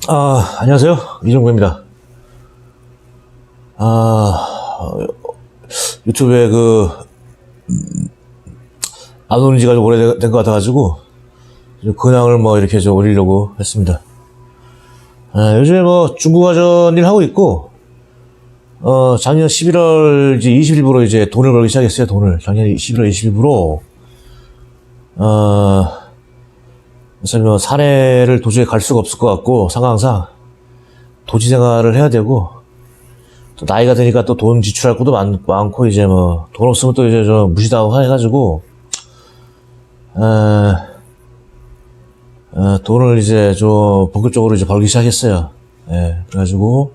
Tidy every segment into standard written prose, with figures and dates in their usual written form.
안녕하세요. 이종구입니다. 유튜브에 안 오는 지가 좀 오래된 것 같아가지고, 근황을 이렇게 좀 올리려고 했습니다. 요즘에 중국어전 일 하고 있고, 작년 11월 20일부로 이제 돈을 벌기 시작했어요, 돈을. 작년 11월 20일부로, 그래서 사내를 도저히 갈 수가 없을 것 같고, 상황상, 도시 생활을 해야 되고, 또 나이가 드니까 또 돈 지출할 것도 많고, 이제 돈 없으면 또 이제 좀 무시당하고 해가지고, 돈을 이제 좀 본격적으로 이제 벌기 시작했어요. 예, 그래가지고,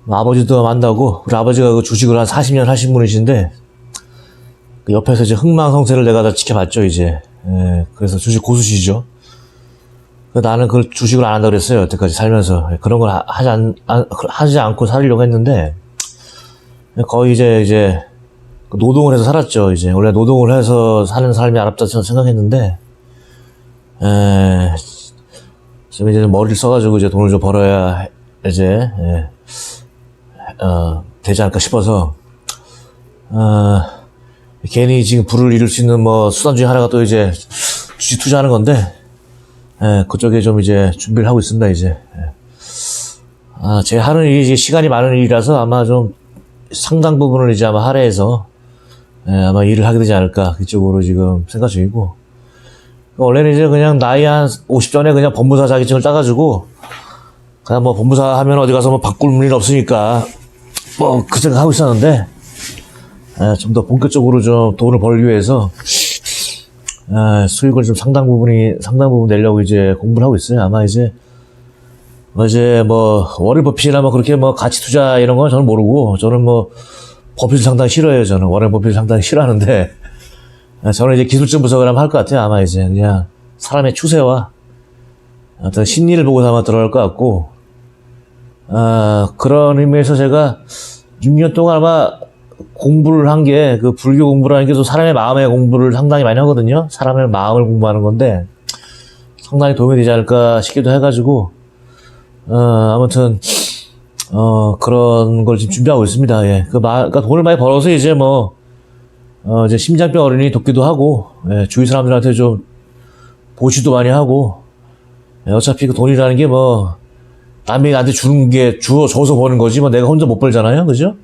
아버지도 만나고, 우리 아버지가 그 주식을 한 40년 하신 분이신데, 그 옆에서 이제 흥망성쇠를 내가 다 지켜봤죠, 이제. 예, 그래서 주식 고수시죠. 나는 그 주식을 안 한다고 그랬어요, 여태까지 살면서. 그런 걸 하지 않고 살려고 했는데, 거의 이제, 노동을 해서 살았죠, 이제. 원래 노동을 해서 사는 삶이 아름답다 생각했는데, 지금 이제 머리를 써가지고 이제 돈을 좀 벌어야, 이제, 되지 않을까 싶어서, 괜히 지금 부를 이룰 수 있는 수단 중에 하나가 또 이제 주식 투자하는 건데, 그쪽에 좀 이제 준비를 하고 있습니다, 이제. 제 하는 일이 이제 시간이 많은 일이라서 아마 좀 상당 부분을 이제 아마 할애해서, 아마 일을 하게 되지 않을까, 그쪽으로 지금 생각 중이고. 원래는 이제 그냥 나이 한 50 전에 그냥 법무사 자격증을 따가지고, 그냥 법무사 하면 어디 가서 바꿀 일 없으니까, 그 생각하고 있었는데, 좀 더 본격적으로 좀 돈을 벌기 위해서, 수익을 좀 상당 부분 내려고 이제 공부를 하고 있어요. 아마 이제 워렌 버핏이나 그렇게 가치 투자 이런 건 저는 모르고, 저는 버핏을 상당히 싫어해요. 저는 워렌 버핏을 상당히 싫어하는데, 저는 이제 기술적 분석을 하면 할 것 같아요. 아마 이제 그냥 사람의 추세와 어떤 심리를 보고서 아마 들어갈 것 같고, 그런 의미에서 제가 6년 동안 아마 공부를 한 게, 불교 공부라는 게 또 사람의 마음의 공부를 상당히 많이 하거든요. 사람의 마음을 공부하는 건데, 상당히 도움이 되지 않을까 싶기도 해가지고, 아무튼, 그런 걸 지금 준비하고 있습니다. 예. 그러니까 돈을 많이 벌어서 이제 이제 심장병 어린이 돕기도 하고, 예, 주위 사람들한테 좀 보시도 많이 하고, 예, 어차피 그 돈이라는 게 남이 나한테 주는 게 줘서 버는 거지, 내가 혼자 못 벌잖아요. 그죠?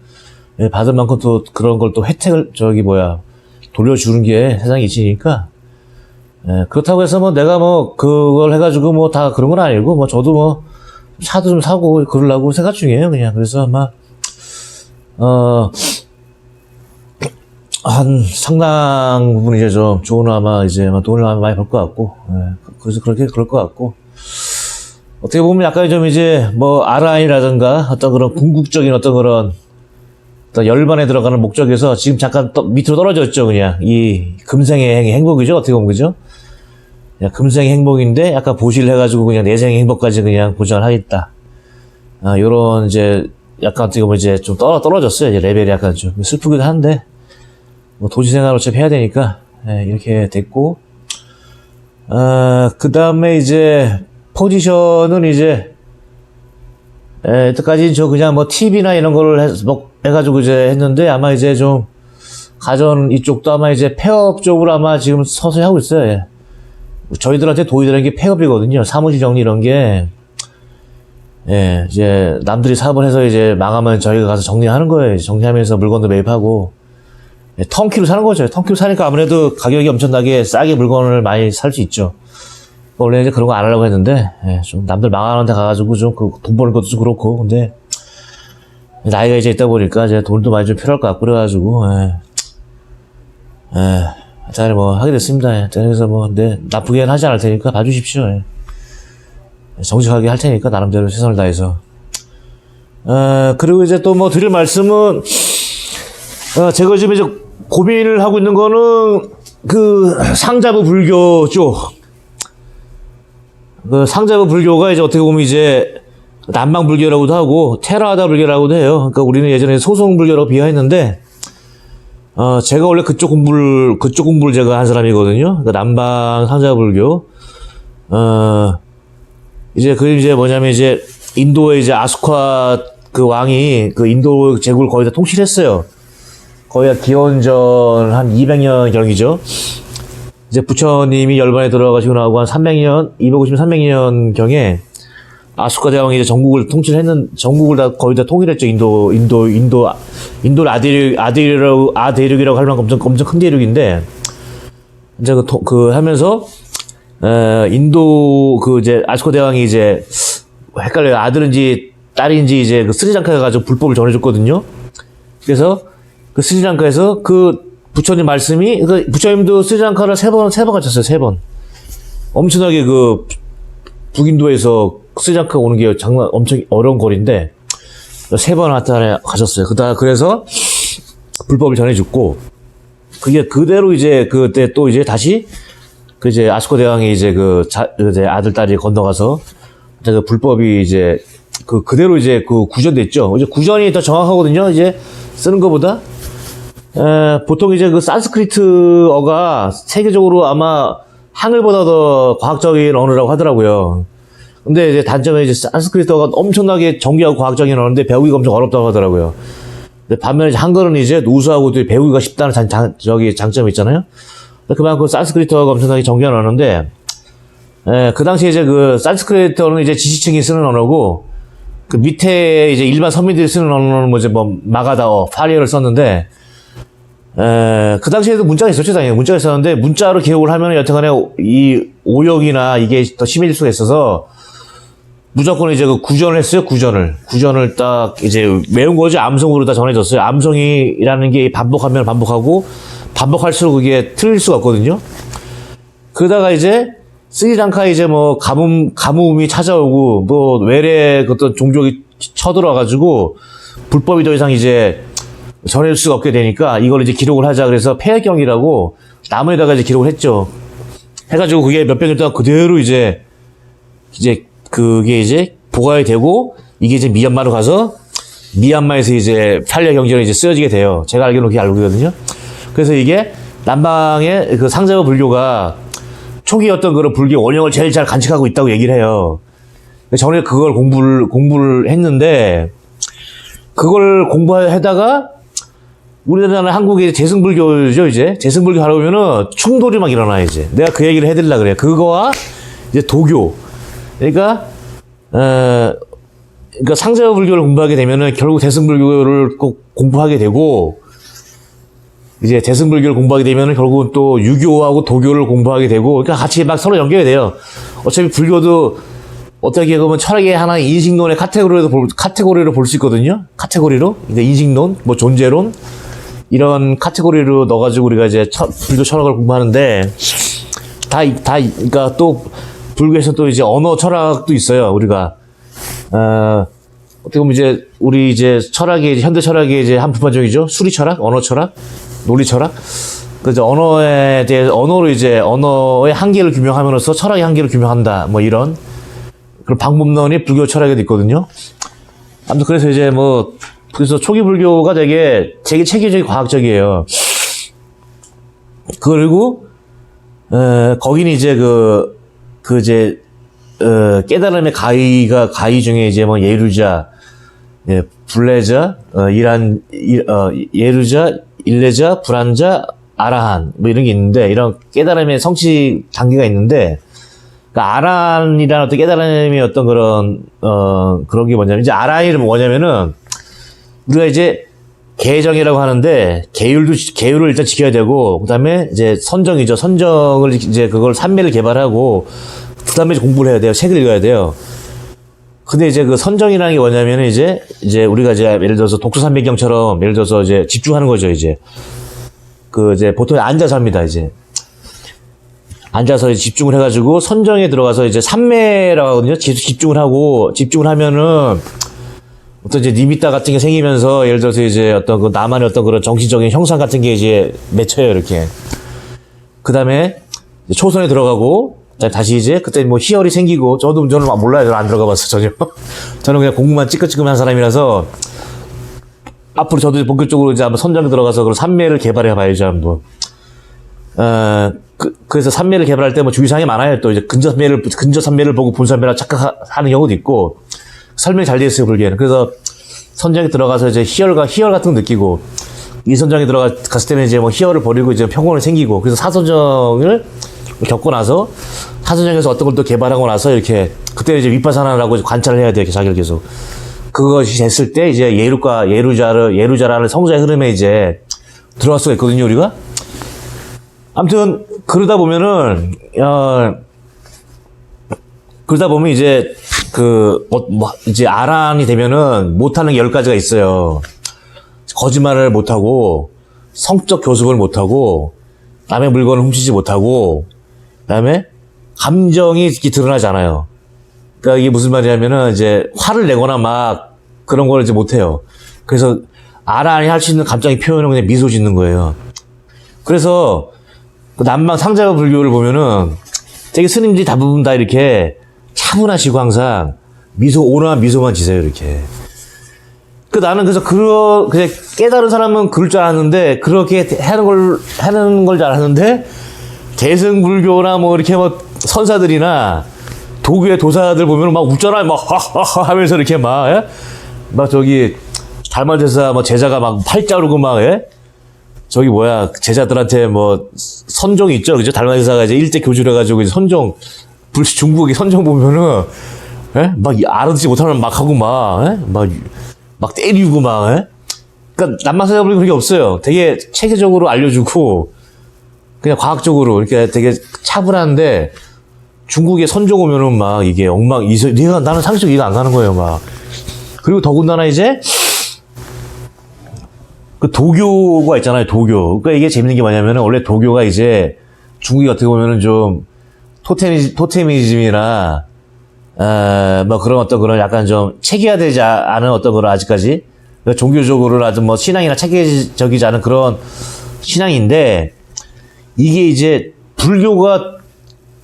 예, 받은 만큼 또 그런 걸 또 혜택을, 돌려주는 게 세상에 있으니까. 예, 그렇다고 해서 내가 그걸 해가지고 다 그런 건 아니고, 저도 차도 좀 사고 그러려고 생각 중이에요, 그냥. 그래서 아마, 한 상당 부분 이제 좀 좋은 아마 이제 돈을 아마 많이 벌 것 같고, 예, 그래서 그럴 것 같고. 어떻게 보면 약간 좀 이제 RI라든가 어떤 그런 궁극적인 어떤 그런 열반에 들어가는 목적에서 지금 잠깐 밑으로 떨어졌죠, 그냥. 이 금생의 행복이죠, 어떻게 보면, 그죠? 그냥 금생의 행복인데, 약간 보시를 해가지고 그냥 내생의 행복까지 그냥 보장을 하겠다. 요런 이제, 약간 어떻게 보면 이제 좀 떨어졌어요, 이제 레벨이 약간 좀. 슬프기도 한데, 도시 생활을 어차피 해야 되니까, 이렇게 됐고, 그 다음에 이제, 포지션은 이제, 여태까지 그냥 TV나 이런 거를 해가지고 이제 했는데, 아마 이제 좀, 가전 이쪽도 아마 이제 폐업 쪽으로 아마 지금 서서히 하고 있어요. 예. 저희들한테 도움이 되는 게 폐업이거든요. 사무실 정리 이런 게. 예, 이제 남들이 사업을 해서 이제 망하면 저희가 가서 정리하는 거예요. 정리하면서 물건도 매입하고. 예, 턴키로 사는 거죠. 턴키로 사니까 아무래도 가격이 엄청나게 싸게 물건을 많이 살 수 있죠. 원래 이제 그런 거 안 하려고 했는데, 예, 좀 남들 망하는 데 가가지고 좀 돈 버는 것도 좀 그렇고, 근데, 나이가 이제 있다 보니까 이제 돈도 많이 좀 필요할 것 같고, 그래가지고, 잘 하게 됐습니다. 예. 그래서 근데 나쁘게는 하지 않을 테니까 봐주십시오. 예. 정직하게 할 테니까, 나름대로 최선을 다해서. 그리고 이제 또 드릴 말씀은, 제가 지금 이제 고민을 하고 있는 거는, 상자부 불교죠. 상자부 불교가 이제 어떻게 보면 이제 남방 불교라고도 하고 테라와다 불교라고도 해요. 그러니까 우리는 예전에 소송 불교라고 비하했는데, 제가 원래 그쪽 공부를 제가 한 사람이거든요. 그러니까 남방 상자부 불교. 이제 뭐냐면 이제 인도의 이제 아소카 그 왕이 그 인도 제국을 거의 다 통치했어요. 거의 기원전 한 200년 경이죠. 이제 부처님이 열반에 들어가시고 나오고 한 300년, 250, 300년 경에 아소카 대왕이 이제 전국을 다 거의 다 통일했죠. 인도 아대륙이라고 할 만큼 엄청 큰 대륙인데, 이제 하면서, 이제 아소카 대왕이 이제, 헷갈려요. 아들인지 딸인지 이제 그 스리랑카에 가지고 불법을 전해줬거든요. 그래서 그 스리랑카에서 그 부처님 말씀이, 그 부처님도 스리랑카를 세 번 가셨어요. 3번. 엄청나게 그 북인도에서 스리랑카 오는 게 엄청 어려운 거리인데 3번 왔다 가셨어요. 그래서 불법을 전해줬고, 그게 그대로 이제 그때 또 이제 다시 그 이제 아소카 대왕이 이제 이제 아들 딸이 건너가서 이제 그 불법이 이제 그대로 이제 구전됐죠. 이제 구전이 더 정확하거든요. 이제 쓰는 것보다. 보통 이제 그 산스크리트어가 세계적으로 아마 한글보다 더 과학적인 언어라고 하더라고요. 근데 이제 단점은 이제 산스크리트어가 엄청나게 정교하고 과학적인 언어인데 배우기가 엄청 어렵다고 하더라고요. 근데 반면에 이제 한글은 이제 우수하고 배우기가 쉽다는 장점이 있잖아요. 그만큼 산스크리트어가 엄청나게 정교한 언어인데, 그 당시에 이제 그 산스크리트어는 이제 지식층이 쓰는 언어고, 그 밑에 이제 일반 서민들이 쓰는 언어는 뭐 이제 마가다어, 파리어를 썼는데, 그 당시에도 문자가 있었죠, 당연히. 문자가 있었는데, 문자로 기록을 하면 여튼간에 이 오역이나 이게 더 심해질 수가 있어서, 무조건 이제 그 구전을 했어요, 구전을 딱 이제 외운 거죠. 암송으로 다 전해졌어요. 암송이라는 게 반복하면 반복하고, 반복할수록 그게 틀릴 수가 없거든요. 그러다가 이제, 스리랑카에 이제 뭐 가뭄이 찾아오고, 뭐 외래 어떤 종족이 쳐들어와가지고, 불법이 더 이상 이제 전해질 수가 없게 되니까, 이걸 이제 기록을 하자. 그래서 폐해경이라고 나무에다가 이제 기록을 했죠. 해가지고 그게 몇백 년 동안 그대로 이제 그게 이제 보관이 되고, 이게 이제 미얀마로 가서, 미얀마에서 이제 판례 경전이 이제 쓰여지게 돼요. 제가 알기로는 그렇게 알고 있거든요. 그래서 이게 남방의 그 상자와 불교가 초기 어떤 그런 불교 원형을 제일 잘 간직하고 있다고 얘기를 해요. 전에 그걸 공부를 했는데, 그걸 공부하다가, 우리나라 한국의 재승불교죠, 이제. 재승불교 하다 보면은 충돌이 막 일어나요, 이제. 내가 그 얘기를 해드리려고 그래요. 그거와 이제 도교. 그러니까 상자와 불교를 공부하게 되면은 결국 재승불교를 꼭 공부하게 되고, 이제 재승불교를 공부하게 되면은 결국은 또 유교하고 도교를 공부하게 되고, 그러니까 같이 막 서로 연결이 돼요. 어차피 불교도 어떻게 보면 철학의 하나의 인식론의 카테고리로 볼 수 있거든요. 카테고리로. 그러니까 인식론, 뭐 존재론, 이런 카테고리로 넣어가지고 우리가 이제 불교 철학을 공부하는데, 그러니까 또 불교에서 또 이제 언어 철학도 있어요. 우리가 어떻게 보면 이제 우리 이제 철학의 현대 철학의 이제 한 부분적이죠. 수리 철학, 언어 철학, 논리 철학. 그래서 언어에 대해 언어로 이제 언어의 한계를 규명함으로써 철학의 한계를 규명한다. 뭐 이런 그런 방법론이 불교 철학에도 있거든요. 아무튼 그래서 이제 그래서 초기 불교가 되게 체계적이고 과학적이에요. 그리고 거기는 이제 이제 깨달음의 가히 중에 이제 예루자, 불레자, 예루자, 일레자, 불안자, 아라한 뭐 이런 게 있는데, 이런 깨달음의 성취 단계가 있는데, 그러니까 아라한이라는 어떤 깨달음의 어떤 그런 게 뭐냐면, 이제 아라한이 뭐냐면은 우리가 이제 계정이라고 하는데, 계율을 일단 지켜야 되고, 그 다음에 이제 선정이죠. 선정을 이제 그걸 산매를 개발하고, 그 다음에 공부를 해야 돼요. 책을 읽어야 돼요. 근데 이제 그 선정이라는 게 뭐냐면은 이제 우리가 이제 예를 들어서 독서산매경처럼 예를 들어서 이제 집중하는 거죠, 이제. 이제 보통 앉아서 합니다, 이제. 앉아서 이제 집중을 해가지고 선정에 들어가서 이제 산매라고 하거든요. 집중을 하면은 어떤 이제 니미타 같은 게 생기면서 예를 들어서 이제 어떤 나만의 어떤 그런 정신적인 형상 같은 게 이제 맺혀요, 이렇게. 그 다음에 초선에 들어가고, 다시 이제 그때 희열이 생기고, 저는 몰라요. 저는 안 들어가 봤어, 전혀. 저는 그냥 공부만 찌끄찌끄 한 사람이라서, 앞으로 저도 본격적으로 이제 한번 선정에 들어가서 그런 산매를 개발해 봐야죠, 한번. 그래서 산매를 개발할 때 뭐 주의사항이 많아요. 또 이제 근저 산매를 보고 본 산매라 착각하는 경우도 있고, 설명이 잘 되어 있어요, 불교에는. 그래서 선정에 들어가서 이제 희열 같은 거 느끼고, 이 선정에 들어갔을 때는 이제 뭐 희열을 버리고 이제 평온이 생기고, 그래서 사선정을 겪고 나서, 사선정에서 어떤 걸 또 개발하고 나서 이렇게, 그때 이제 위파사나라고 관찰을 해야 돼요, 자기를 계속. 그것이 됐을 때 이제 예루자라는 성자의 흐름에 이제 들어갈 수가 있거든요, 우리가. 아무튼 그러다 보면 이제 이제 아란이 되면은 못하는 게 10가지가 있어요. 거짓말을 못하고, 성적 교습을 못하고, 남의 물건을 훔치지 못하고, 그다음에 감정이 이렇게 드러나지 않아요. 그러니까 이게 무슨 말이냐면은 이제 화를 내거나 막 그런 걸 이제 못해요. 그래서 아란이 할 수 있는 감정의 표현은 그냥 미소 짓는 거예요. 그래서 남방 상자가 불교를 보면은 되게 스님들이 대부분 다 이렇게 차분하시고 항상 온화한 미소만 지세요, 이렇게. 나는 그래서 그냥 깨달은 사람은 그럴 줄 알았는데, 그렇게 하는 걸 줄 알았는데, 대승불교나 뭐 이렇게 뭐 선사들이나 도교의 도사들 보면 막 웃잖아요. 막 하하하 하면서 이렇게 막 저기 달말제사 뭐 제자가 막 팔자르고 막 제자들한테 뭐 선종이 있죠, 그죠? 달말제사가 이제 일제 교주를 해가지고 이제 중국의 선종 보면은 막 알아듣지 못하면 막 하고 막 때리고 막 그러니까 남방사자분이 그런 게 없어요. 되게 체계적으로 알려주고 그냥 과학적으로 이렇게 되게 차분한데, 중국의 선종 오면은 막 이게 나는 상식적으로 이해가 안 가는 거예요, 막. 그리고 더군다나 이제 그 도교가 있잖아요, 도교. 그러니까 이게 재밌는 게 뭐냐면은, 원래 도교가 이제 중국이 어떻게 보면은 좀 토테미즘이나 뭐 그런 그런 약간 좀 체계화되지 않은 그런 아직까지 그러니까 종교적으로라든 뭐 신앙이나 체계적이지 않은 그런 신앙인데, 이게 이제 불교가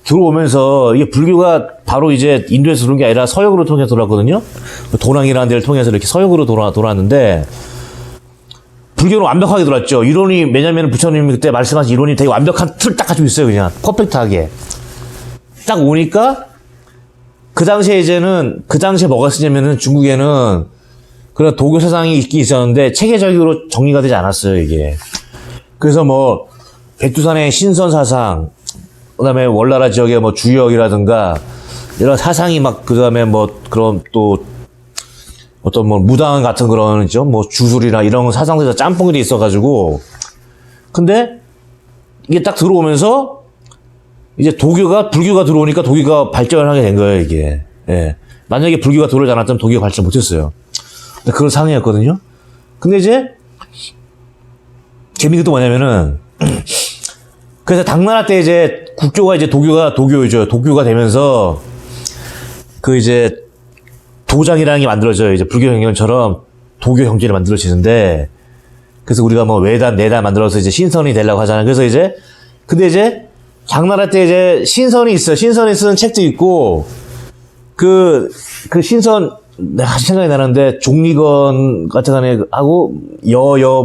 들어오면서, 이게 불교가 바로 이제 인도에서 들어온 게 아니라 서역으로 통해서 돌아왔거든요. 도낭이라는 데를 통해서 이렇게 서역으로 돌아왔는데, 불교는 완벽하게 들어왔죠. 왜냐면 부처님이 그때 말씀하신 이론이 되게 완벽한 틀 딱 가지고 있어요, 그냥. 퍼펙트하게. 딱 오니까, 그 당시에 뭐가 쓰냐면은 중국에는 그런 도교 사상이 있긴 있었는데, 체계적으로 정리가 되지 않았어요, 이게. 그래서 뭐, 백두산의 신선 사상, 그 다음에 월나라 지역의 뭐 주역이라든가, 이런 사상이 그 다음에 뭐, 그런 또, 어떤 뭐, 무당 같은 그런, 뭐, 주술이나 이런 사상들이 짬뽕이 돼 있어가지고, 근데, 이게 딱 들어오면서, 이제 불교가 들어오니까 도교가 발전을 하게 된 거예요, 이게. 예. 만약에 불교가 들어오지 않았다면 도교가 발전 못했어요. 그런 상황이었거든요. 근데 이제, 재미가 또 뭐냐면은, 그래서 당나라 때 이제 국교가 이제 도교죠. 도교가 되면서 이제 도장이라는 게 만들어져요. 이제 불교 경전처럼 도교 경전이 만들어지는데, 그래서 우리가 뭐 외단, 내단 만들어서 이제 신선이 되려고 하잖아요. 그래서 근데 이제 당나라 때 이제 신선이 있어요. 신선이 쓰는 책도 있고, 그 신선, 생각이 나는데, 종리건 같은 거에 하고,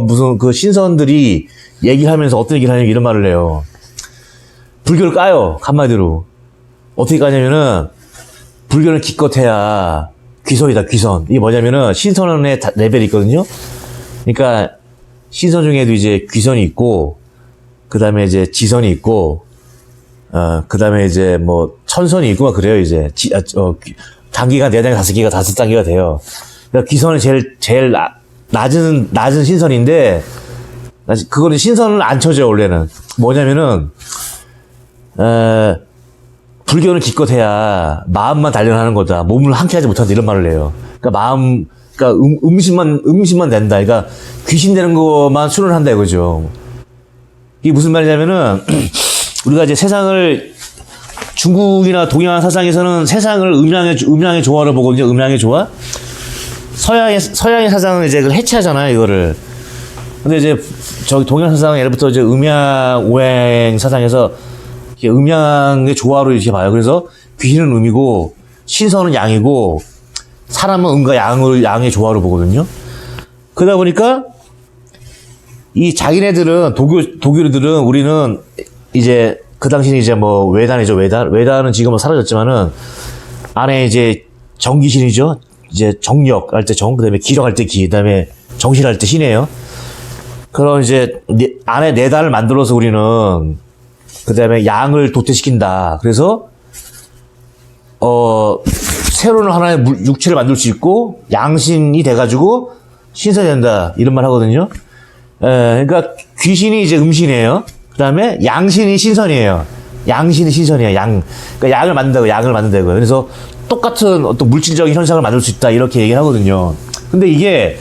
무슨 신선들이 얘기하면서 어떤 얘기를 하냐면 이런 말을 해요. 불교를 까요, 한마디로. 어떻게 까냐면은, 불교는 기껏해야 귀선이다, 귀선. 이게 뭐냐면은, 신선의 레벨이 있거든요? 그러니까, 신선 중에도 이제 귀선이 있고, 그 다음에 이제 지선이 있고, 그 다음에 이제 뭐, 천선이 있고 막 그래요, 이제. 단기가 4단계, 5개가 5단계가 돼요. 그러니까 귀선은 제일 낮은 신선인데, 그거는 신선을 안 쳐줘요, 원래는. 뭐냐면은, 불교는 기껏해야 마음만 단련하는 거다. 몸을 함께하지 못한다. 이런 말을 해요. 그러니까 음식만 된다. 그러니까 귀신 되는 것만 수련한다 이거죠. 이게 무슨 말이냐면은, 우리가 이제 중국이나 동양 사상에서는 세상을 음양의 조화로 보거든요. 음양의 조화. 서양의 사상은 이제 그걸 해체하잖아요, 이거를. 근데 이제 동양 사상은 예로부터 이제 음양 오행 사상에서 음양의 조화로 이렇게 봐요. 그래서 귀신은 음이고 신선은 양이고 사람은 음과 양의 조화로 보거든요. 그러다 보니까 이 자기네들은 도교들은 우리는 이제 그 당시는 이제 뭐 외단이죠, 외단. 외단은 지금은 사라졌지만은, 안에 이제 정기신이죠. 이제 정력 할 때 정, 그 다음에 기력 할 때 기, 그 다음에 정신 할 때 신이에요. 그럼 이제 안에 네 단을 만들어서 우리는, 그 다음에 양을 도태시킨다. 그래서, 새로운 하나의 육체를 만들 수 있고, 양신이 돼가지고, 신선이 된다. 이런 말 하거든요. 그러니까 귀신이 이제 음신이에요. 그 다음에 양신이 신선이에요. 양신이 신선이에요. 그러니까 양을 만든다고요. 그래서 똑같은 어떤 물질적인 현상을 만들 수 있다. 이렇게 얘기를 하거든요. 근데 이게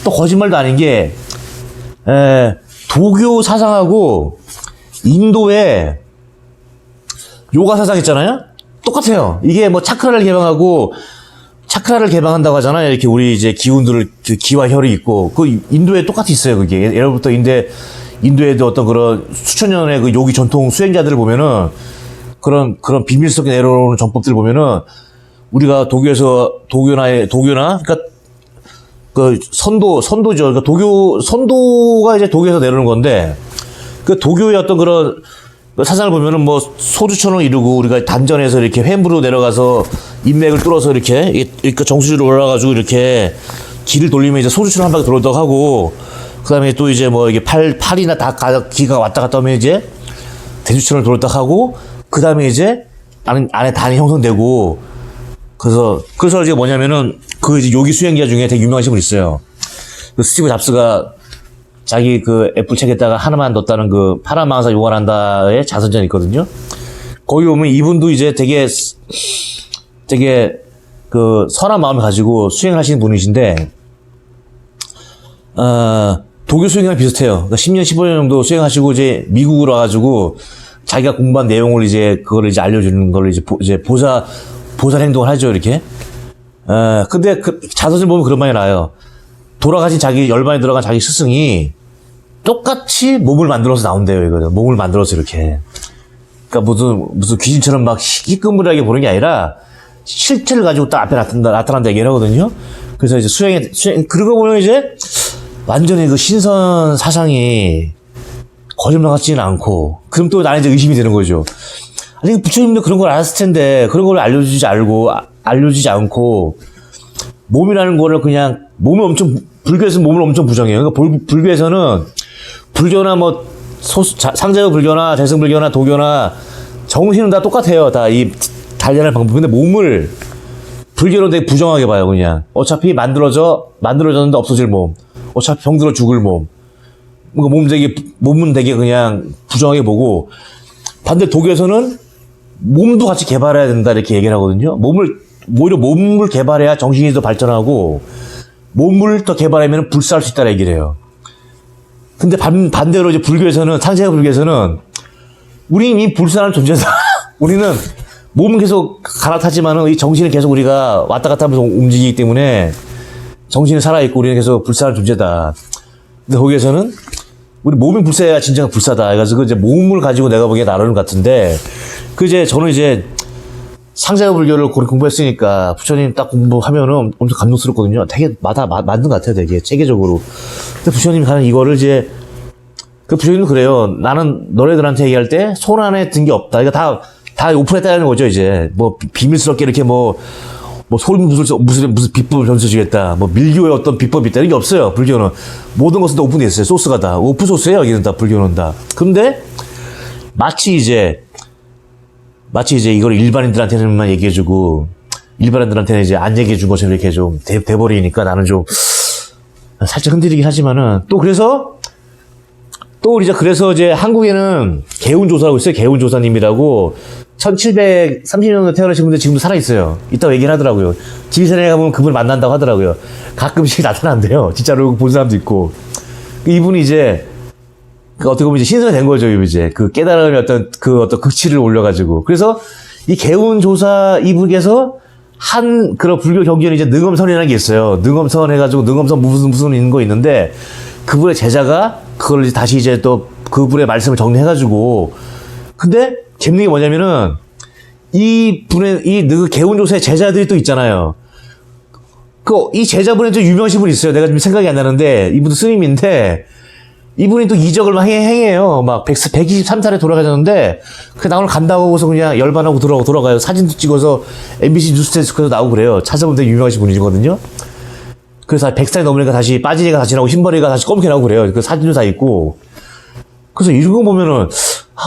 또 거짓말도 아닌 게, 도교 사상하고 인도의 요가 사상 있잖아요? 똑같아요. 이게 뭐 차크라를 개방한다고 하잖아요. 이렇게 우리 이제 기운들을, 기와 혈이 있고, 그 인도에 똑같이 있어요, 그게. 예로부터 인도에도 어떤 그런 수천 년의 그 요기 전통 수행자들을 보면은, 그런 비밀 속에 내려오는 전법들을 보면은, 우리가 도교나, 그러니까, 그 선도죠. 그러니까 선도가 이제 도교에서 내려오는 건데, 그 도교의 어떤 그런 사상을 보면은 뭐 소주처럼 이루고 우리가 단전에서 이렇게 횡부로 내려가서 인맥을 뚫어서 이렇게 정수지로 올라가지고 이렇게 기를 돌리면 이제 소주처럼 한 바퀴 돌도록 하고, 그 다음에 또 이제 뭐 이게 팔이나 다 기가 왔다 갔다 하면 이제 대주처럼 돌도록 하고, 그 다음에 이제 안에 단이 형성되고, 그래서 이제 뭐냐면은 그 이제 요기 수행자 중에 되게 유명하신 분 있어요. 그 스티브 잡스가 자기 그 애플 책에다가 하나만 넣었다는 그 파라마항사 요가난다의 자선전이 있거든요. 거기 보면 이분도 이제 되게 그 선한 마음을 가지고 수행하시는 분이신데, 도교 수행이랑 비슷해요. 그러니까 10년, 15년 정도 수행하시고 이제 미국으로 와가지고 자기가 공부한 내용을 이제 그거를 이제 알려주는 걸 이제 보살 행동을 하죠, 이렇게. 근데 그 자선전 보면 그런 말이 나와요. 돌아가신 열반에 들어간 자기 스승이 똑같이 몸을 만들어서 나온대요, 이거는. 몸을 만들어서 이렇게. 그러니까 무슨 귀신처럼 막 희끄무하게 보는 게 아니라 실체를 가지고 딱 앞에 나타난다 얘기를 하거든요. 그래서 이제 그러고 보면 이제 완전히 그 신선 사상이 거짓말 같지는 않고, 그럼 또 나는 이제 의심이 되는 거죠. 아니, 부처님도 그런 걸 알았을 텐데, 그런 걸 알려주지 않고, 몸이라는 거를 그냥, 불교에서는 몸을 엄청 부정해요. 그러니까 불교에서는, 불교나 뭐, 상자교 불교나, 대승불교나, 도교나, 정신은 다 똑같아요. 다 이 단련할 방법. 근데 몸을, 불교는 되게 부정하게 봐요, 그냥. 어차피 만들어졌는데 없어질 몸. 어차피 병들어 죽을 몸. 그러니까 몸은 되게 그냥 부정하게 보고, 반대 도교에서는 몸도 같이 개발해야 된다, 이렇게 얘기를 하거든요. 오히려 몸을 개발해야 정신이 더 발전하고, 몸을 더 개발하면 불사할 수 있다는 얘기를 해요. 근데 반대로 이제 상세가 불교에서는, 우리는 이미 불사하는 존재다. 우리는 몸은 계속 갈아타지만은 이 정신은 계속 우리가 왔다 갔다 하면서 움직이기 때문에 정신은 살아있고 우리는 계속 불사하는 존재다. 근데 거기에서는 우리 몸이 불사해야 진정한 불사다. 그래서 그 이제 몸을 가지고 내가 보기에 나르는 것 같은데, 저는 이제 상세가 불교를 공부했으니까 부처님 딱 공부하면은 엄청 감동스럽거든요. 되게 맞는 것 같아요, 되게 체계적으로. 근데 부처님이 가는 이거를 이제, 그 부처님도 그래요. 나는 너네들한테 얘기할 때 손 안에 든 게 없다. 그러니까 다 오픈했다는 거죠, 이제. 뭐 비밀스럽게 이렇게 뭐 무슨 비법을 전수주겠다. 뭐 밀교의 어떤 비법이 있다. 이런 게 없어요, 불교는. 모든 것은 다 오픈되어 있어요. 소스가 다. 오픈 소스예요, 여기는 다, 불교는 다. 근데 마치 이제 이걸 일반인들한테는만 얘기해주고, 일반인들한테는 이제 안 얘기해준 것처럼 이렇게 좀 돼버리니까 나는 좀 살짝 흔들리긴 하지만은, 그래서 이제 한국에는 개운조사라고 있어요. 개운조사님이라고 1730년도에 태어나신 분들 지금도 살아있어요. 이따 얘기를 하더라고요. 지리산에 가보면 그분을 만난다고 하더라고요. 가끔씩 나타난대요. 진짜로 본 사람도 있고. 이분이 이제, 어떻게 보면 이제 신선이 된 거죠, 이제. 그 깨달음의 어떤 극치를 올려가지고. 그래서 이 개운조사 이분께서 그런 불교 경전이 이제 능엄선이라는 게 있어요. 능엄선 해가지고 능엄선 무슨 있는 거 있는데, 그분의 제자가 그걸 다시 이제 또 그분의 말씀을 정리해가지고. 근데 재밌는 게 뭐냐면은, 이 개운조사의 제자들이 또 있잖아요. 이 제자분의 좀 유명하신 분이 있어요. 내가 지금 생각이 안 나는데, 이분도 스님인데, 이분이 또 이적을 막 행해요. 막 123살에 돌아가셨는데, 나 오늘 간다고 하고서 그냥 열반하고 돌아가요. 사진도 찍어서 MBC 뉴스데스크에서 나오고 그래요. 찾아보면 되게 유명하신 분이거든요. 그래서 100살이 넘으니까 다시 빠지니까 다시 나오고, 흰머리가 다시 검게 나오고 그래요. 그 사진도 다 있고. 그래서 이런 거 보면은,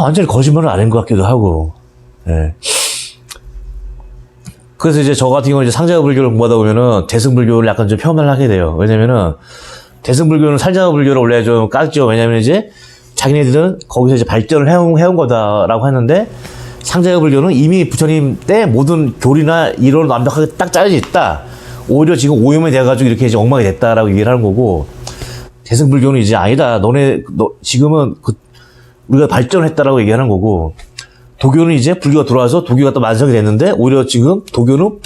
완전히 거짓말을 안 한 것 같기도 하고, 예. 그래서 이제 저 같은 경우는 이제 상자가 불교를 공부하다 보면은 대승불교를 약간 좀 폄하를 하게 돼요. 왜냐면은 대승불교는 살자가 불교를 원래 좀 깎죠. 왜냐면 이제 자기네들은 거기서 이제 발전을 해온 거다라고 하는데 상자가 불교는 이미 부처님 때 모든 교리나 이론을 완벽하게 딱 짜여져 있다. 오히려 지금 오염이 돼가지고 이렇게 이제 엉망이 됐다라고 얘기를 하는 거고 대승불교는 이제 아니다. 지금은 우리가 발전했다라고 얘기하는 거고 도교는 이제 불교가 들어와서 도교가 또 완성이 됐는데 오히려 지금 도교는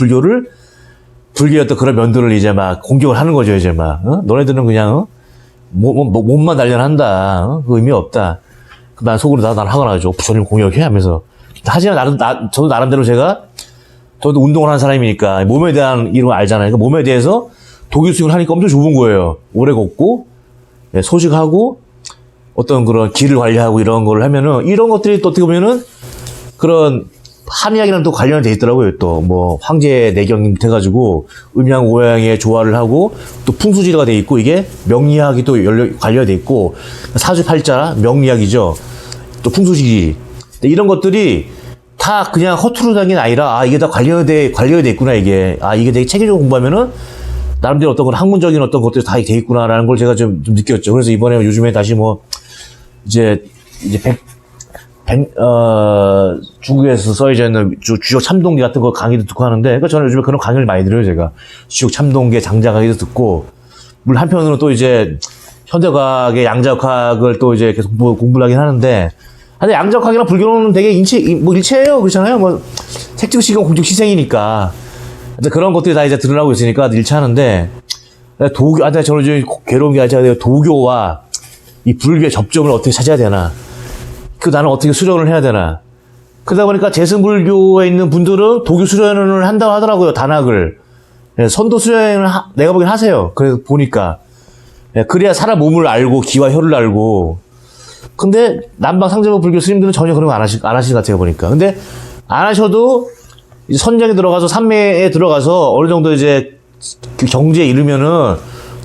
불교의 어떤 그런 면들을 이제 막 공격을 하는 거죠. 이제 막 너네들은 그냥 몸만 단련한다. 그 의미 없다. 난 속으로 난 화가 나죠. 부처님 공격해 하면서. 하지만 저도 나름대로 저도 운동을 하는 사람이니까 몸에 대한 이런 거 알잖아요. 그러니까 몸에 대해서 도교 수행을 하니까 엄청 좋은 거예요. 오래 걷고 소식하고 어떤 그런 길을 관리하고 이런 거를 하면은 이런 것들이 또 어떻게 보면은 그런 한의학이랑 또 관련이 돼 있더라고요. 또 뭐 황제 내경 해가지고 음양 오양에 조화를 하고 또 풍수지리가 돼 있고 이게 명리학이 또 관련이 돼 있고 사주팔자 명리학이죠. 또 풍수지리 이런 것들이 다 그냥 허투루한 게 아니라 이게 다 관련이 돼 있구나 이게 이게 되게 체계적으로 공부하면은 나름대로 어떤 건 학문적인 어떤 것들이 다 돼 있구나라는 걸 제가 좀 느꼈죠. 그래서 이번에 요즘에 다시 뭐 이제 중국에서 써져 있는 주역 참동계 같은 거 강의도 듣고 하는데, 그러니까 저는 요즘에 그런 강의를 많이 들어요, 제가. 주역 참동계 장자 강의도 듣고, 물론 한편으로는 또 이제 현대과학의 양자역학을 또 이제 계속 공부를 하긴 하는데, 근데 양자역학이랑 불교는 되게 일체예요, 그렇잖아요? 뭐, 색즉시공 공즉시생이니까. 그런 것들이 다 이제 드러나고 있으니까 일치하는데, 저는 좀 괴로운 게 아니라 도교와 이 불교의 접점을 어떻게 찾아야 되나. 나는 어떻게 수련을 해야 되나. 그러다 보니까 재승불교에 있는 분들은 도교 수련을 한다고 하더라고요, 단학을. 선도 수련을 내가 보기엔 하세요. 그래서 보니까. 그래야 사람 몸을 알고, 기와 혀를 알고. 근데 남방 상제부 불교 스님들은 전혀 그런 거 안 하시는 것 같아요, 보니까. 근데 안 하셔도 이제 선장에 들어가서 산매에 들어가서 어느 정도 이제 그 경지에 이르면은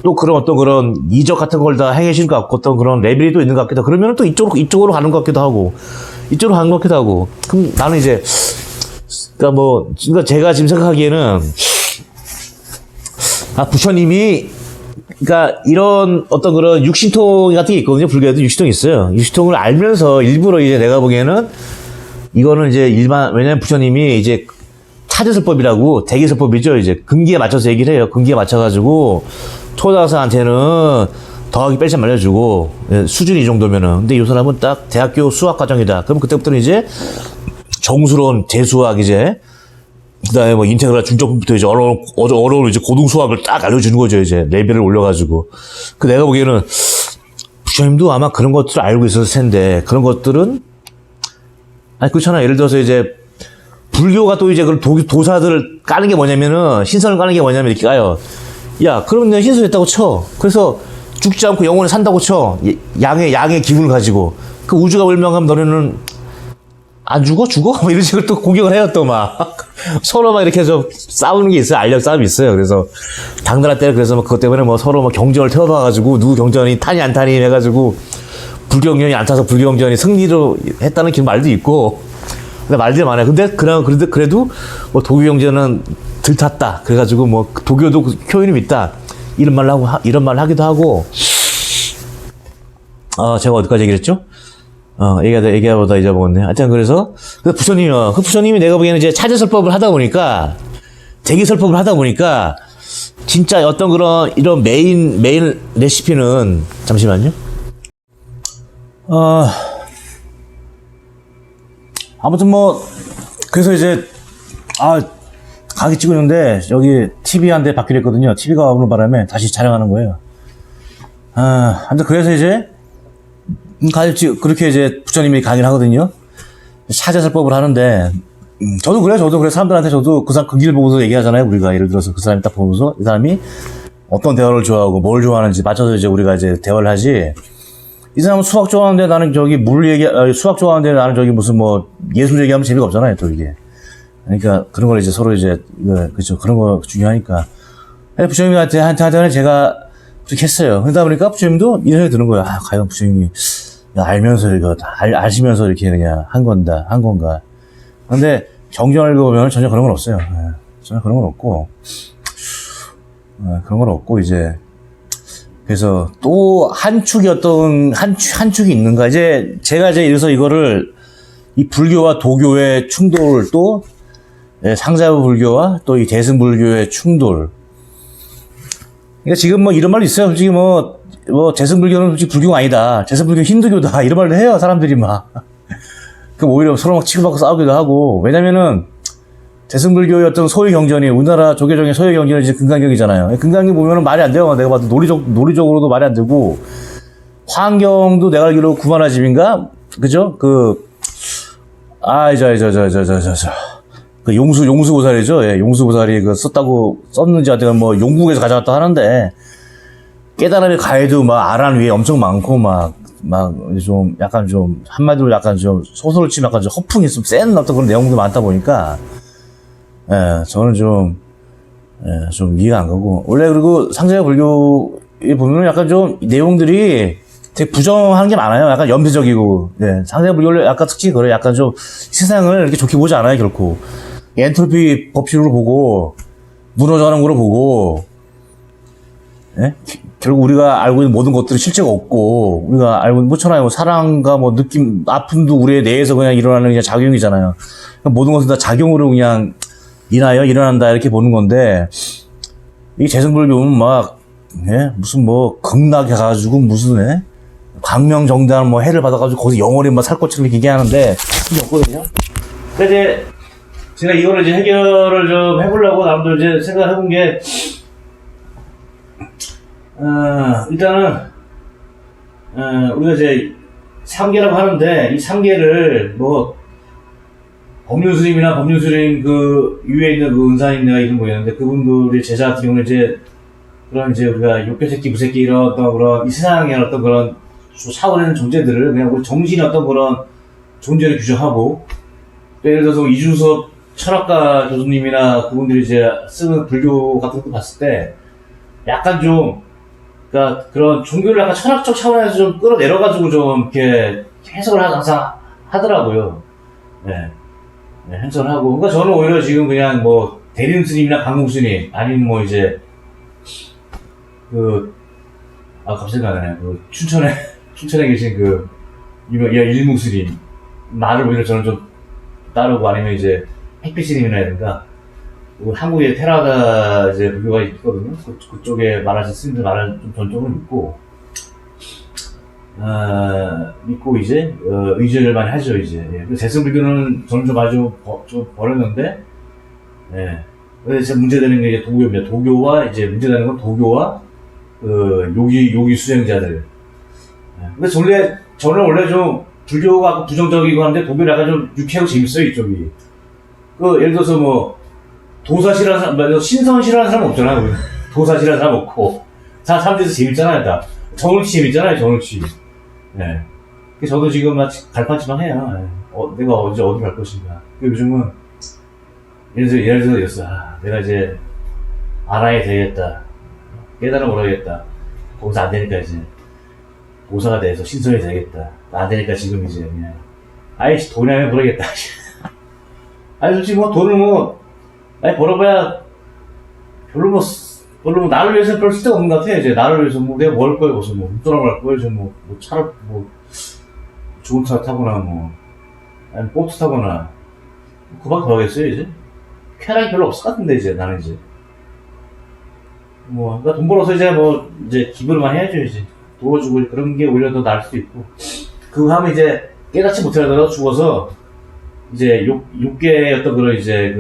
또 그런 어떤 그런 이적 같은 걸 다 행해실 것 같고 어떤 그런 레벨이 또 있는 것 같기도 하고 그러면 또 이쪽으로 가는 것 같기도 하고 이쪽으로 가는 것 같기도 하고 그럼 나는 이제 그러니까 제가 지금 생각하기에는 부처님이 그러니까 이런 어떤 그런 육신통 같은 게 있거든요. 불교에도 육신통이 있어요. 육신통을 알면서 일부러 이제 내가 보기에는 이거는 이제 왜냐면 부처님이 이제 차제설법이라고 대기설법이죠. 이제 금기에 맞춰서 얘기를 해요. 금기에 맞춰가지고 초등학생한테는 더하기 뺄셈 알려주고 수준이 이 정도면은 근데 이 사람은 딱 대학교 수학 과정이다. 그럼 그때부터는 이제 정수론 재수학 이제 그다음에 뭐 인테그랄 중점부터 이제 어려운 이제 고등 수학을 딱 알려주는 거죠. 이제 레벨을 올려가지고 내가 보기에는 부처님도 아마 그런 것들을 알고 있었을 텐데 그런 것들은 그렇잖아. 예를 들어서 이제 불교가 또 이제 그 도사들을 까는 게 뭐냐면은 신선을 까는 게 뭐냐면 이렇게 까요. 야, 그러면 내가 신선했다고 쳐. 그래서 죽지 않고 영원히 산다고 쳐. 양의 기운을 가지고. 그 우주가 멸망하면 너네는 안 죽어? 뭐 이런 식으로 또 공격을 해요, 또 막. 서로 막 이렇게 좀 싸우는 게 있어요. 알력 싸움이 있어요. 그래서 당나라 때 그래서 뭐 그것 때문에 뭐 서로 뭐 경전을 태워봐가지고 누구 경전이 타니 안 타니 해가지고 불경전이 안 타서 불경전이 승리로 했다는 그런 말도 있고. 근데 말들이 많아요. 근데 그래도 뭐 도교 경전은 들 탔다. 그래가지고 뭐 도교도 효율이 있다. 이런 말 하기도 하고. 제가 어디까지 얘기했죠? 얘기하다 잊어먹었네. 하여튼 그래서 부처님이 내가 보기에는 이제 차제설법을 하다 보니까 대기설법을 하다 보니까 진짜 어떤 그런 이런 메인 레시피는 잠시만요. 아무튼 뭐 그래서 이제 강의 찍고 있는데 여기 TV 한 대 받기로 했거든요. TV가 오는 바람에 다시 촬영하는 거예요. 아무튼 그래서 이제 그렇게 이제 부처님이 강의를 하거든요. 차제설법을 하는데 저도 그래요. 사람들한테 저도 그 길 보고서 얘기하잖아요. 우리가 예를 들어서 그 사람이 딱 보면서 이 사람이 어떤 대화를 좋아하고 뭘 좋아하는지 맞춰서 이제 우리가 이제 대화를 하지. 이 사람은 수학 좋아하는데 나는 저기 수학 좋아하는데 나는 저기 무슨 뭐 예술 얘기하면 재미가 없잖아요, 또 이게. 그러니까 그런 걸 이제 서로 이제, 그죠. 그런 거 중요하니까. 부처님한테는 제가 그렇게 했어요. 그러다 보니까 부처님도 이런 생각이 드는 거예요. 아, 과연 부처님이 알면서 아시면서 이렇게 그냥 한 건가. 근데 경전을 읽어보면 전혀 그런 건 없어요. 전혀 그런 건 없고, 이제. 그래서 또 한 축이 한 축이 있는가. 이제 제가 이래서 이거를 이 불교와 도교의 충돌을 또 상자부 불교와 또 이 대승 불교의 충돌. 그러니까 지금 뭐 이런 말도 있어요. 솔직히 뭐 대승 불교는 솔직히 불교가 아니다. 대승 불교 힌두교다. 이런 말도 해요. 사람들이 막. 그 오히려 서로 막 치고받고 싸우기도 하고. 왜냐면은 대승 불교의 어떤 소유 경전이 우리나라 조계종의 소유 경전이 이제 금강경이잖아요. 금강경 보면은 말이 안 돼요. 내가 봐도 논리적으로도 말이 안 되고. 화엄경도 내가 알기로 구만화집인가? 그죠? 용수고사리죠. 예, 용수고사리 썼는지 하여튼 뭐 용국에서 가져갔다 하는데, 깨달음의 가해도 막 아란 위에 엄청 많고 좀 약간 좀 한마디로 약간 좀 소설을 치면 약간 좀 허풍이 좀 센 어떤 그런 내용도 많다 보니까, 저는 좀 이해가 안 가고. 원래 그리고 상자부 불교에 보면 약간 좀 내용들이 되게 부정하는 게 많아요. 약간 염세적이고. 상자부 불교 약간 특징이 그래요. 약간 좀 세상을 이렇게 좋게 보지 않아요, 결코. 엔트로피 법칙으로 보고, 무너져가는 거로 보고, 결국 우리가 알고 있는 모든 것들은 실체가 없고, 우리가 알고 있는, 뭐잖아요. 사랑과 뭐 느낌, 아픔도 우리의 내에서 그냥 일어나는 그냥 작용이잖아요. 모든 것은 다 작용으로 그냥 일어난다, 이렇게 보는 건데, 이 재승불교는 무슨 극락해가지고, 무슨, 광명정대한 해를 받아가지고, 거기서 영원히 살 것처럼 이렇게 얘기하는데, 그게 없거든요. 근데 이제, 제가 이거를 이제 해결을 좀 해보려고, 나름대로 이제 생각을 해본 게, 일단은, 우리가 이제 3계라고 하는데, 이 3계를 법륜스님이나 법륜스님 위에 있는 은사님이나 이런 거 있는데, 그분들의 제자 같은 경우는 이제, 그런 이제 우리가 욕배새끼, 무새끼 이런 어떤 그런, 이 세상의 어떤 그런 차원의 존재들을 그냥 우리 정신의 어떤 그런 존재를 규정하고, 또 예를 들어서 이준섭 철학가 교수님이나 그분들이 이제 쓰는 불교 같은 거 봤을 때, 약간 좀, 그러니까 그런 종교를 약간 철학적 차원에서 좀 끌어내려가지고 좀 이렇게 해석을 항상 하더라고요. 해석을 하고. 그러니까 저는 오히려 지금 그냥 대림 스님이나 강공 스님, 아니면 이제, 갑자기 나네. 춘천에 계신 유명, 일무 스님. 말을 오히려 저는 좀 따르고, 아니면 이제, 햇빛 스님이라든가, 한국에 테라다 이제 불교가 있거든요. 그쪽에 말하신 스님들 말을 좀 전적으로 믿고 이제 의지를 많이 하죠 이제. 대승 불교는 저는 좀 아주 좀 버렸는데, 근데 이제 문제되는 게 이제 도교입니다. 도교와 이제 문제되는 건 도교와 요기 수행자들. 근데 저는 원래 좀 불교가 부정적이고 하는데 도교는 약간 좀 유쾌하고 재밌어요 이쪽이. 예를 들어서 도사 싫어하는 사람, 신선 싫어하는 사람 없잖아요. 도사 싫어하는 사람 없고. 사람들이 재밌잖아요, 다. 정울치 재밌잖아요, 정울치. 저도 지금 갈팡질팡 해요. 내가 어디 갈 것인가. 요즘은, 예를 들어서 이랬어. 내가 이제, 알아야 되겠다. 깨달아 버려야겠다. 거기서 안 되니까 이제, 도사가 돼서 신선이 되겠다. 안 되니까 지금 이제, 그냥, 아이씨, 돈이나 벌어야겠다. 아니, 솔직히 돈을 벌어봐야, 별로 나를 위해서 별 쓸데가 없는 것 같아. 이제 나를 위해서 내가 뭐 할 거야, 무슨 운전하고 갈 거야, 차를, 좋은 차 타거나, 아니면 보트 타거나, 그밖에 더 하겠어요, 이제? 쾌락이 별로 없을 것 같은데, 이제, 나는 이제. 그러니까 돈 벌어서 이제 기부를 많이 해야죠, 이제. 도와주고, 그런 게 오히려 더 나을 수도 있고. 하면 이제, 깨닫지 못하다가 죽어서, 이제, 육계의 어떤 그런 이제,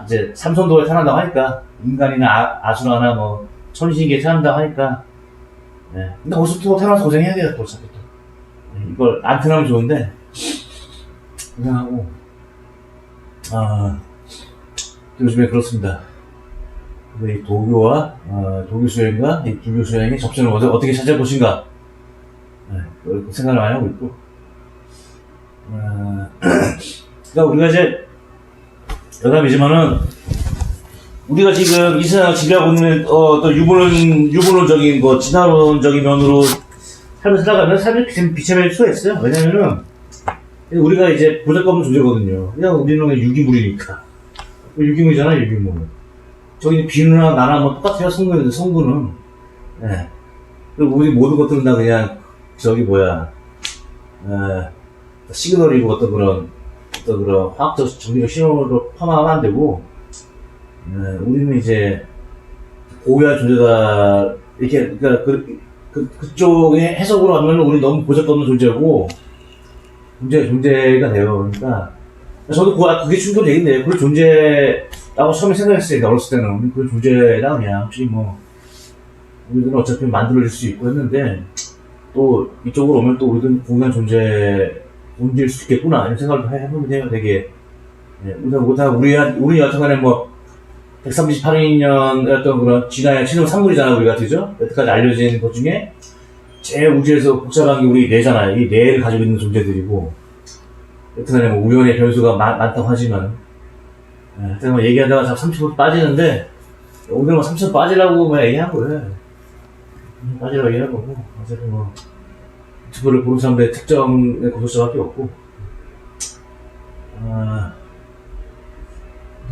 이제, 삼선도에 태어난다고 하니까, 인간이나 아수라나 천신계에 태어난다고 하니까, 근데 거기서 또 태어나서 고생해야 돼요, 또 어차피 또. 이걸 안 태어나면 좋은데, 고생하고, 요즘에 그렇습니다. 이 도교와, 도교 수행과 이 불교 수행의 접점을 어떻게 찾을 것인가. 그 생각을 많이 하고 있고. 그러니까 우리가 이제 여담이지만은 우리가 지금 이 세상을 지배하고 있는 또 유불론적인 진화론적인 면으로 삶을 살아가면 삶이 비참해질 수가 있어요. 왜냐면은 우리가 이제 보잘것없는 존재거든요. 그냥 우리는 유기물이니까. 유기물이잖아, 유기물. 저기 비누나 나나 뭐 똑같아요, 성분은. 예. 그리고 우리 모든 것들은 다 그냥 시그널이고 어떤 그런 화학적 정리적 신호로 포함하면 안 되고, 우리는 이제 고유한 존재다. 이렇게, 그러니까 그쪽의 해석으로 하면 우리 너무 보잘것없는 존재고, 존재가 돼요. 그러니까, 저도 그게 충분히 얘기인데, 그런 존재라고 처음에 생각했어요. 어렸을 때는. 그런 존재다, 그냥. 솔직히 우리들은 어차피 만들어질 수 있고 했는데, 또 이쪽으로 오면 또 우리들은 공유한 존재일 수 있겠구나. 이런 생각을 해보면 돼요, 되게. 우리 여튼간에 138년이었던 그런 진화의 최종 산물이잖아, 우리가, 그죠? 여태까지 알려진 것 중에, 제일 우주에서 복잡한 게 우리 뇌잖아요. 이 뇌를 가지고 있는 존재들이고, 여튼간에 우연의 변수가 많다고 하지만, 하여튼 얘기하다가 자꾸 30분 빠지는데, 오늘 30분 빠지려고 얘기한 거예요. 빠지라고 얘기한 거고, 어차피 유튜브를 보는 사람들의 특정의 구독자밖에 없고,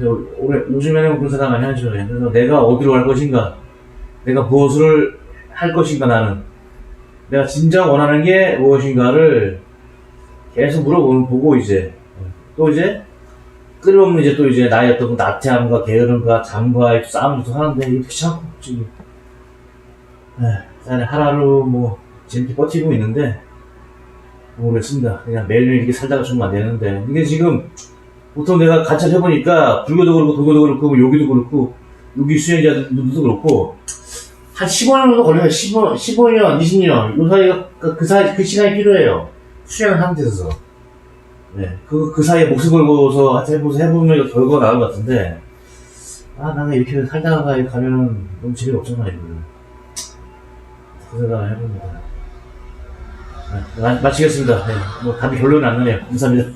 요즘에는 그런 생각 많이 하죠. 그래서 내가 어디로 갈 것인가, 내가 무엇을 할 것인가, 나는. 내가 진짜 원하는 게 무엇인가를 계속 보고, 또 끊임없는 나의 어떤 나태함과 게으름과 잠과의 싸움을 또 하는데, 이게 귀찮고, 지금. 하루하루 재밌게 버티고 있는데, 모르겠습니다. 그냥 매일매일 이렇게 살다가 죽으면 안 되는데, 이게 지금, 보통 내가 관찰해보니까, 불교도 그렇고, 도교도 그렇고, 요기도 그렇고, 요기 수행자들도 그렇고, 한 15년 정도 걸려요. 15년, 20년. 그 시간이 필요해요. 수행을 하는 데 있어서. 네. 그 사이에 목숨 걸고서 해보면 결과가 나올 것 같은데, 나는 이렇게 살다가 가면은 너무 재미없잖아, 이거. 그 생각을 해봅니다. 마치겠습니다. 답이 결론은 안 나네요. 감사합니다.